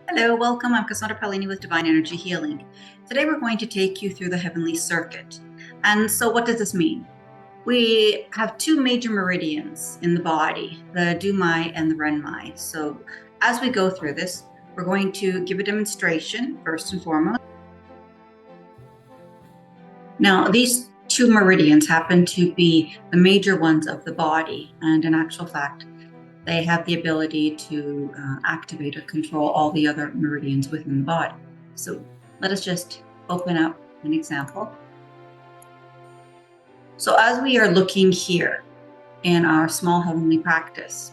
Hello, welcome. I'm Cassandra Paolini with Divine Energy Healing. Today we're going to take you through the heavenly circuit. And so what does this mean? We have two major meridians in the body, the Dumai and the Renmai. So as we go through this, we're going to give a demonstration first and foremost. Now, these two meridians happen to be the major ones of the body, and in actual fact, they have the ability to activate or control all the other meridians within the body. So let us just open up an example. So as we are looking here in our small heavenly practice,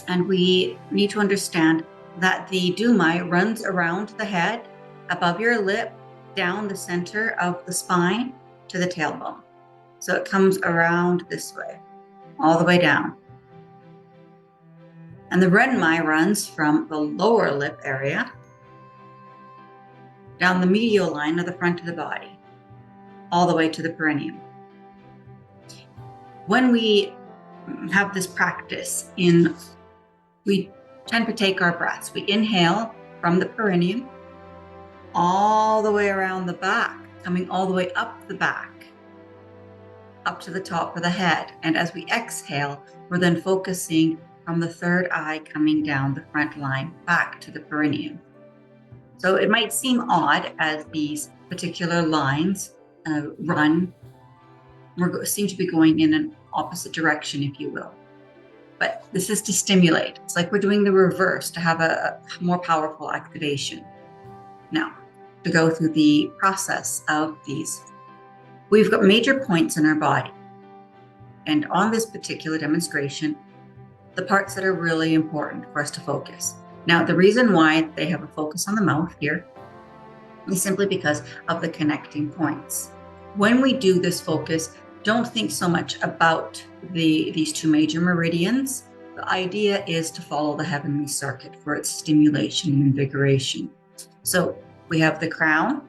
and we need to understand that the Dumai runs around the head, above your lip, down the center of the spine to the tailbone. So it comes around this way, all the way down. And the Renmai runs from the lower lip area down the medial line of the front of the body, all the way to the perineum. When we have this practice, we tend to take our breaths. We inhale from the perineum all the way around the back, coming all the way up the back, up to the top of the head. And as we exhale, we're then focusing from the third eye coming down the front line back to the perineum. So it might seem odd as these particular lines seem to be going in an opposite direction, if you will. But this is to stimulate. It's like we're doing the reverse to have a more powerful activation. Now, to go through the process of these, we've got major points in our body. And on this particular demonstration, the parts that are really important for us to focus. Now, the reason why they have a focus on the mouth here is simply because of the connecting points. When we do this focus, don't think so much about these two major meridians. The idea is to follow the heavenly circuit for its stimulation and invigoration. So we have the crown,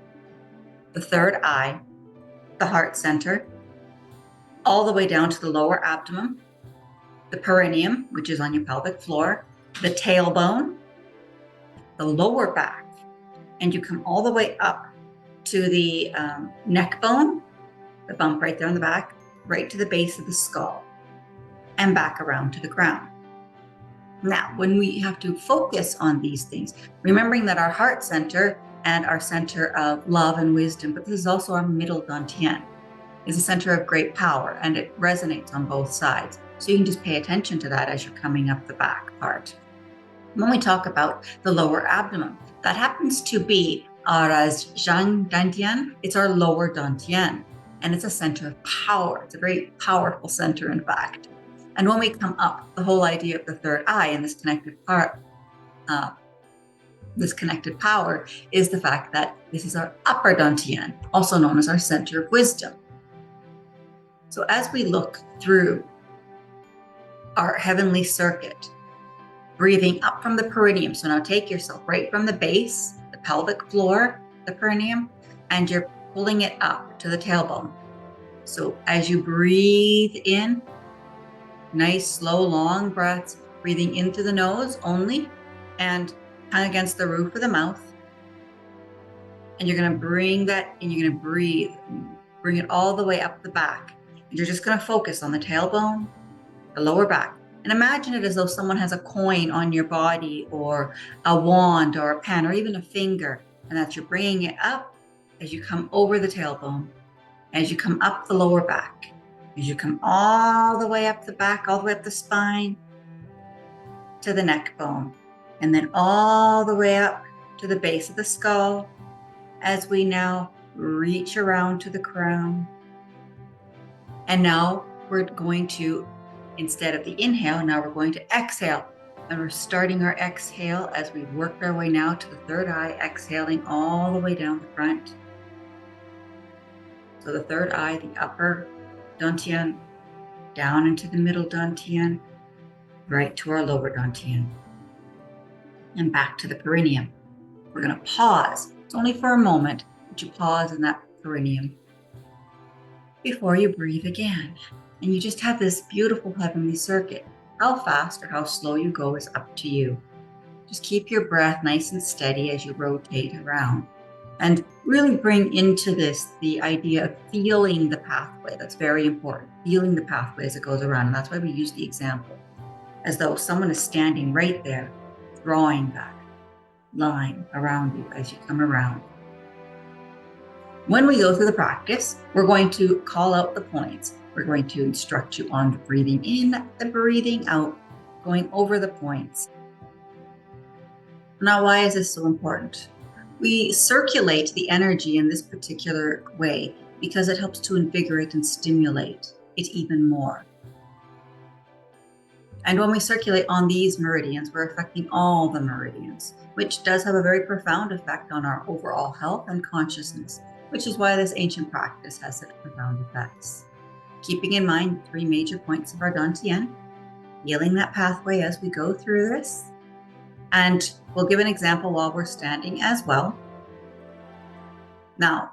the third eye, the heart center, all the way down to the lower abdomen, the perineum, which is on your pelvic floor, the tailbone, the lower back, and you come all the way up to the neck bone, the bump right there on the back, right to the base of the skull, and back around to the crown. Now, when we have to focus on these things, remembering that our heart center and our center of love and wisdom, but this is also our middle dantian, is a center of great power, and it resonates on both sides. So you can just pay attention to that as you're coming up the back part. When we talk about the lower abdomen, that happens to be our Zhang Dantian. It's our lower dantian, and it's a center of power. It's a very powerful center, in fact. And when we come up, the whole idea of the third eye and this connected power is the fact that this is our upper dantian, also known as our center of wisdom. So as we look through our heavenly circuit, breathing up from the perineum. So now take yourself right from the base, the pelvic floor, the perineum, and you're pulling it up to the tailbone. So as you breathe in, nice, slow, long breaths, breathing in through the nose only, and tongue against the roof of the mouth. And you're going to bring that, and you're going to breathe, bring it all the way up the back. And you're just going to focus on the tailbone, the lower back. And imagine it as though someone has a coin on your body, or a wand, or a pen, or even a finger, and that you're bringing it up as you come over the tailbone, as you come up the lower back, as you come all the way up the back, all the way up the spine to the neck bone, and then all the way up to the base of the skull as we now reach around to the crown. And now we're going to, instead of the inhale, now we're going to exhale. And we're starting our exhale as we work our way now to the third eye, exhaling all the way down the front. So the third eye, the upper dantian, down into the middle dantian, right to our lower dantian, and back to the perineum. We're going to pause. It's only for a moment, but you pause in that perineum before you breathe again. And you just have this beautiful heavenly circuit. How fast or how slow you go is up to you. Just keep your breath nice and steady as you rotate around. And really bring into this the idea of feeling the pathway. That's very important. Feeling the pathway as it goes around. And that's why we use the example, as though someone is standing right there, drawing that line around you as you come around. When we go through the practice, we're going to call out the points. We're going to instruct you on the breathing in, the breathing out, going over the points. Now, why is this so important? We circulate the energy in this particular way because it helps to invigorate and stimulate it even more. And when we circulate on these meridians, we're affecting all the meridians, which does have a very profound effect on our overall health and consciousness, which is why this ancient practice has such profound effects. Keeping in mind 3 major points of our Dantian, feeling that pathway as we go through this. And we'll give an example while we're standing as well. Now,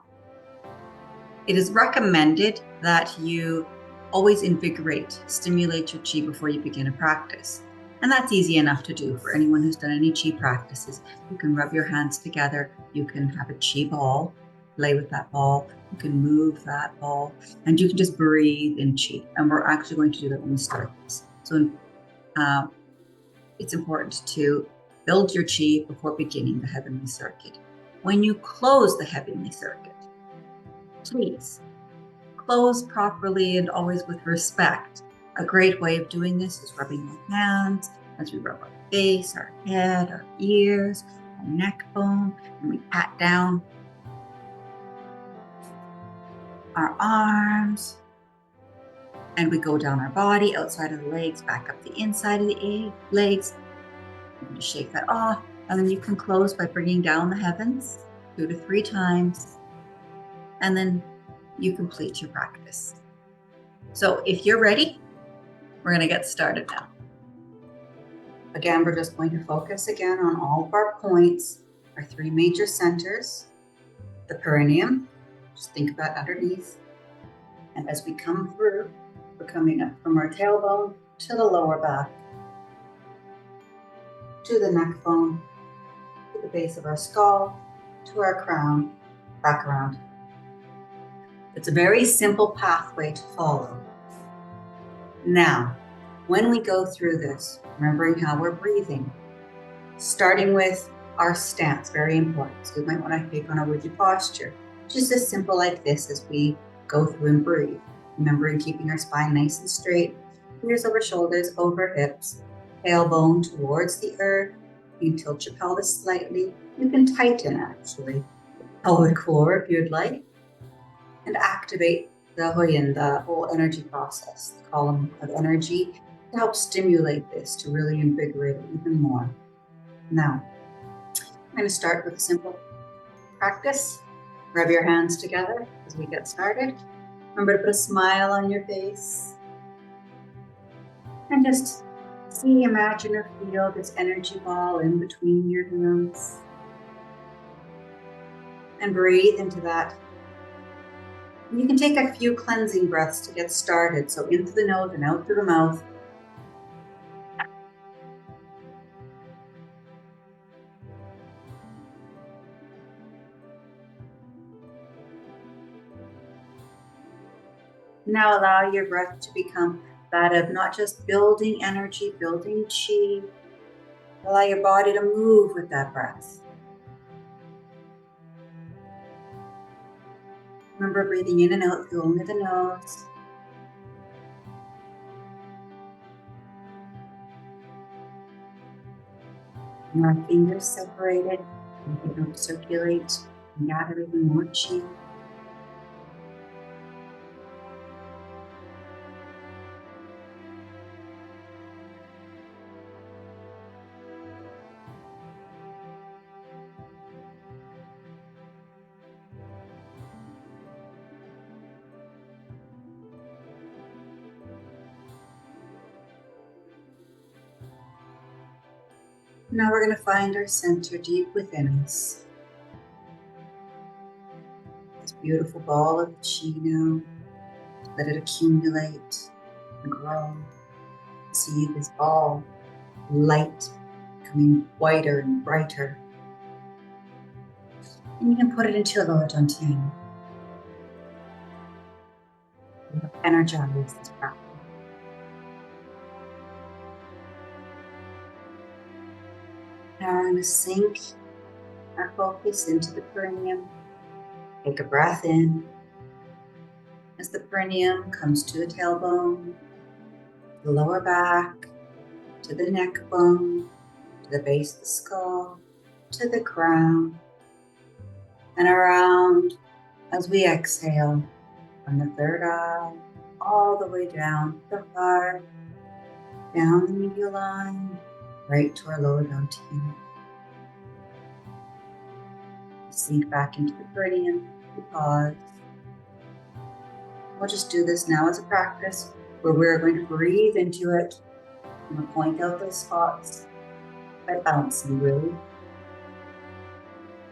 it is recommended that you always invigorate, stimulate your Qi before you begin a practice. And that's easy enough to do for anyone who's done any Qi practices. You can rub your hands together. You can have a Qi ball, play with that ball. You can move that ball, and you can just breathe in Qi. And we're actually going to do that when we start this. So it's important to build your Qi before beginning the heavenly circuit. When you close the heavenly circuit, please close properly and always with respect. A great way of doing this is rubbing our hands as we rub our face, our head, our ears, our neck bone, and we pat down our arms, and we go down our body, outside of the legs, back up the inside of the legs. You're going to shake that off, and then you can close by bringing down the heavens 2 to 3 times, and then you complete your practice. So if you're ready, we're going to get started now. Again, we're just going to focus again on all of our points, our 3 major centers, the perineum, just think of that underneath, and as we come through, we're coming up from our tailbone to the lower back, to the neck bone, to the base of our skull, to our crown, back around. It's a very simple pathway to follow. Now, when we go through this, remembering how we're breathing, starting with our stance, very important. So we might want to take on a rigid posture, just as simple like this as we go through and breathe. Remembering keeping our spine nice and straight, ears over shoulders, over hips, tailbone towards the earth. You can tilt your pelvis slightly. You can tighten actually pelvic floor if you'd like, and activate the Huyin, the whole energy process, the column of energy, to help stimulate this, to really invigorate it even more. Now, I'm going to start with a simple practice. Rub your hands together as we get started. Remember to put a smile on your face. And just see, imagine, or feel this energy ball in between your hands. And breathe into that. And you can take a few cleansing breaths to get started. So in through the nose and out through the mouth. Now allow your breath to become that of not just building energy, building Qi. Allow your body to move with that breath. Remember breathing in and out through only the nose. And our fingers separated, and we can circulate and gather even more Qi. Now we're going to find our center deep within us. This beautiful ball of Qi now. Let it accumulate and grow. See this ball, light, becoming whiter and brighter. And you can put it into your lower dantian. Energize this practice. Now we're going to sink our focus into the perineum. Take a breath in as the perineum comes to the tailbone, the lower back, to the neck bone, to the base of the skull, to the crown, and around as we exhale from the third eye all the way down the heart, down the medial line, right to our lower dantian. Sink back into the perineum, pause. We'll just do this now as a practice where we're going to breathe into it. I'm going to point out those spots by bouncing really.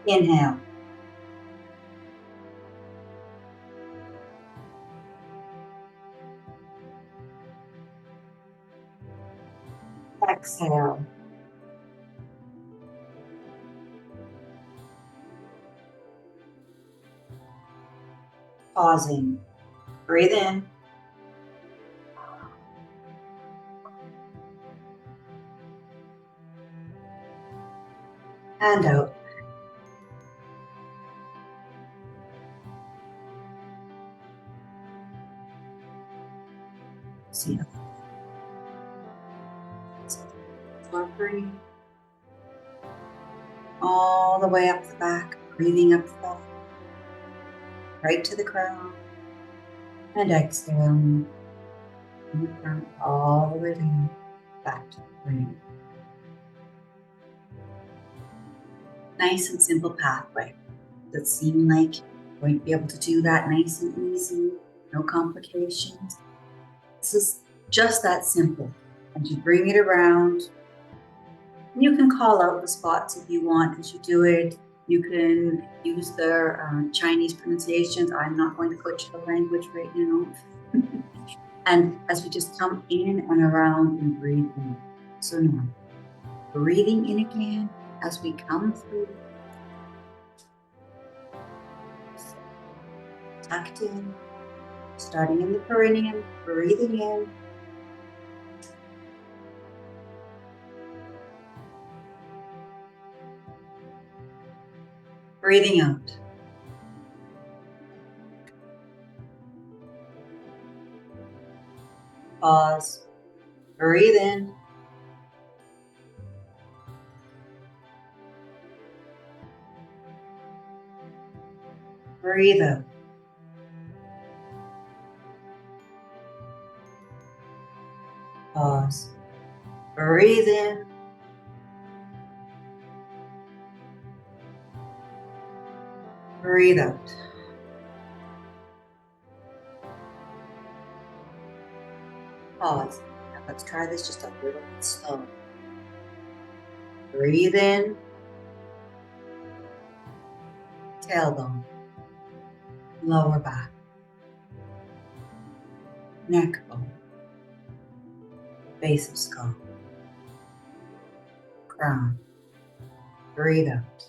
Inhale. Exhale. Pausing. Breathe in. And out. See. Breathe. All the way up the back, breathing up the back, right to the crown. And exhale. From the front all the way down, back to the brain. Nice and simple pathway. Does it seem like you're going to be able to do that nice and easy, no complications? This is just that simple. And you bring it around. You can call out the spots if you want as you do it. You can use their Chinese pronunciations. I'm not going to butcher the language right now. And as we just come in and around and breathe in. So now, breathing in again as we come through. Tucked in, starting in the perineum, breathing in. Breathing out. Pause. Breathe in. Breathe out. Pause. Breathe in. Breathe out. Pause. Now let's try this just a little bit slow. Breathe in. Tailbone. Lower back. Neck bone. Base of skull. Crown. Breathe out.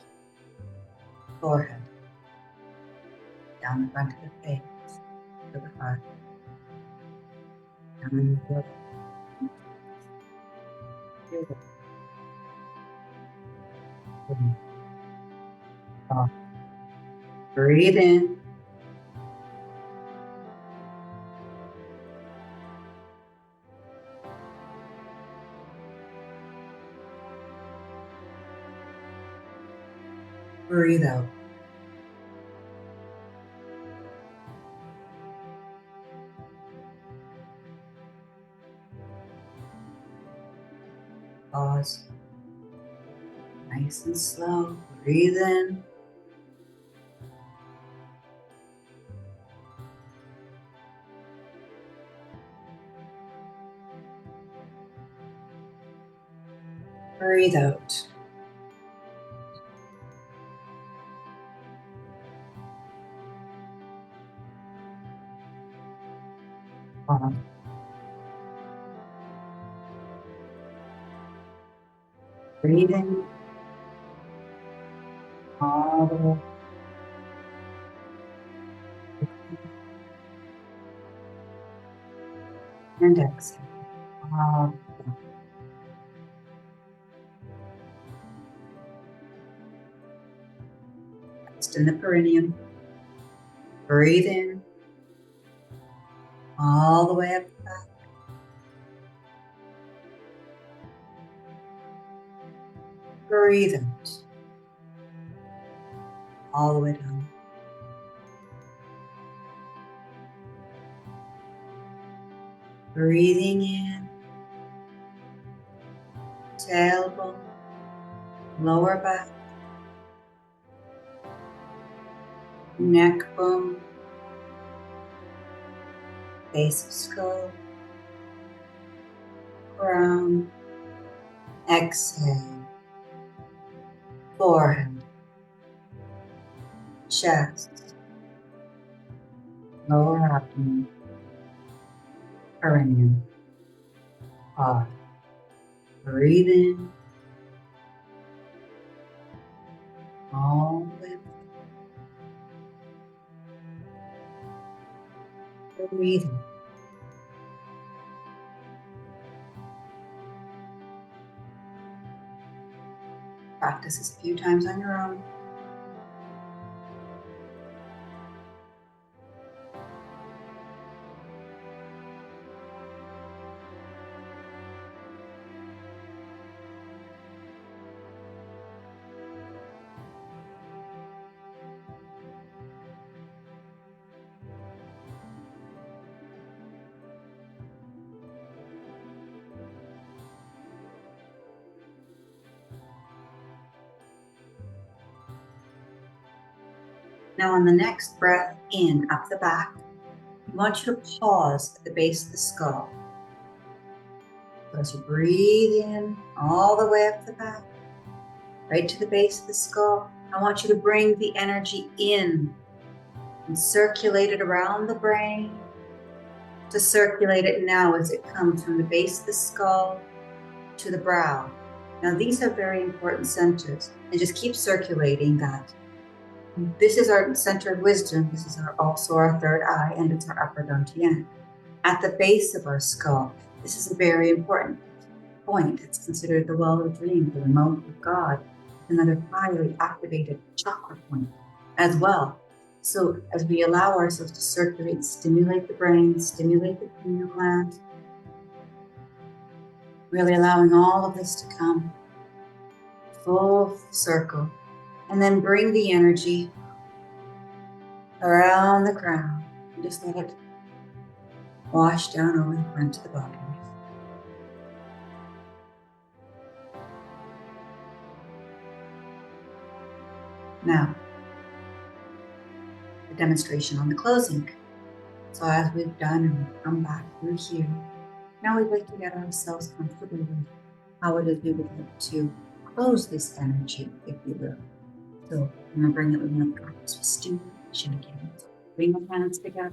Forehead. Down the front of the face. To the heart. Down in the throat. Breathe out. Breathe in. Breathe out. Pause. Nice and slow. Breathe in. Breathe out. Breathe in all the way. And exhale. All the way. Rest in the perineum. Breathe in all the way up the back. Breathe out all the way down. Breathing in, tailbone, lower back, neck bone, base of skull, crown. Exhale, forehead, chest, lower abdomen, perineum, heart. Breathe in all the way up. Breathe in. Practice this a few times on your own. Now on the next breath in, up the back, I want you to pause at the base of the skull. So as you breathe in all the way up the back, right to the base of the skull, I want you to bring the energy in and circulate it around the brain, to circulate it now as it comes from the base of the skull to the brow. Now these are very important centers, and just keep circulating that. This is our center of wisdom. This is also our third eye, and it's our upper dantian. At the base of our skull, this is a very important point. It's considered the well of the dream, the remote of God, another highly activated chakra point as well. So as we allow ourselves to circulate, stimulate the brain, stimulate the pineal gland, really allowing all of this to come full circle, and then bring the energy around the crown and just let it wash down over the front of the body. Now, the demonstration on the closing. So as we've done and we've come back through here, now we'd like to get ourselves comfortable with how it is we would like to close this energy, if you will. So remembering that we want to practice with stimulation again. So bring the hands together.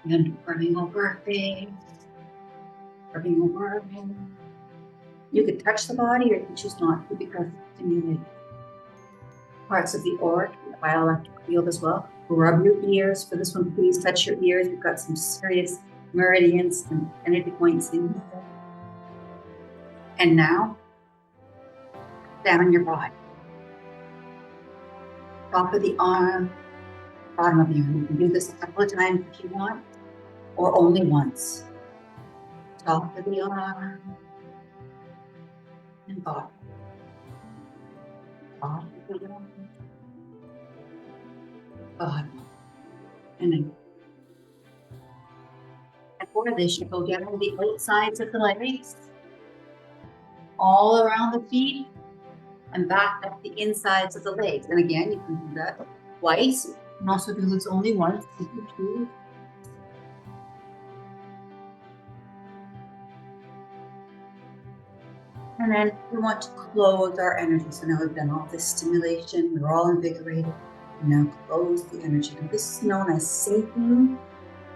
And rubbing over our face, rubbing over our head. You could touch the body or you could choose not to, because it stimulates parts of the auric, the bioelectric field as well. Rub your ears. For this one, please touch your ears. You've got some serious meridians and energy points in here. And now, down your body. Top of the arm, bottom of the arm. You can do this a couple of times if you want, or only once. Top of the arm and bottom. Bottom of the arm, bottom. And then. And for this, you go down the outsides of the legs, all around the feet, and back up the insides of the legs. And again, you can do that twice. You can also do this only once if you choose. And then we want to close our energy. So now we've done all this stimulation. We're all invigorated. Now close the energy. Now this is known as syncing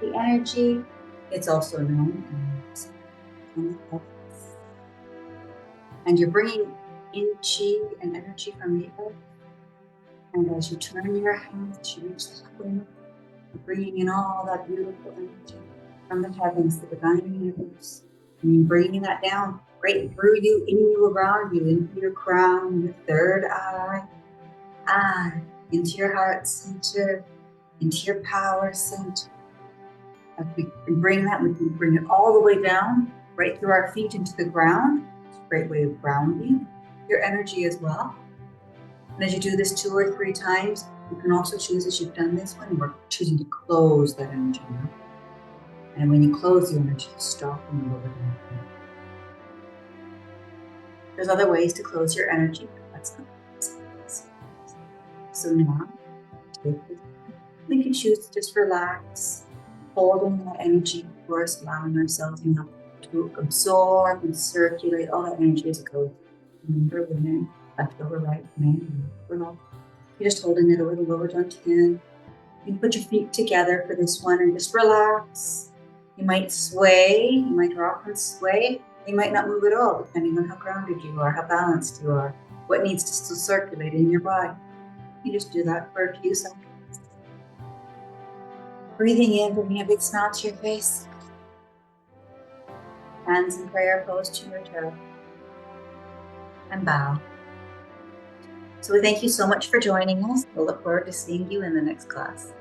the energy. It's also known as And you're bringing in chi and energy from the earth. And as you turn your hands to reach the heaven, you're bringing in all that beautiful energy from the heavens, the divine universe. And you're bringing that down right through you, in you, around you, into your crown, your third eye, into your heart center, into your power center. As we bring that, we can bring it all the way down, right through our feet into the ground. It's a great way of grounding your energy as well. And as you do this 2 or 3 times, you can also choose, as you've done this one, we're choosing to close that energy now. And when you close the energy, stop and lower down. There's other ways to close your energy, but that's not this. So now, we can choose to just relax, holding that energy, of course, allowing ourselves enough to absorb and circulate all that energy as it goes. Remember, women, left over right, man, left. You're just holding it a little lower down to the end. You can put your feet together for this one and just relax. You might sway, you might rock and sway. You might not move at all, depending on how grounded you are, how balanced you are, what needs to still circulate in your body. You just do that for a few seconds. Breathing in, bringing a big smile to your face. Hands in prayer, pose to your toe. And bow. So we thank you so much for joining us. We'll look forward to seeing you in the next class.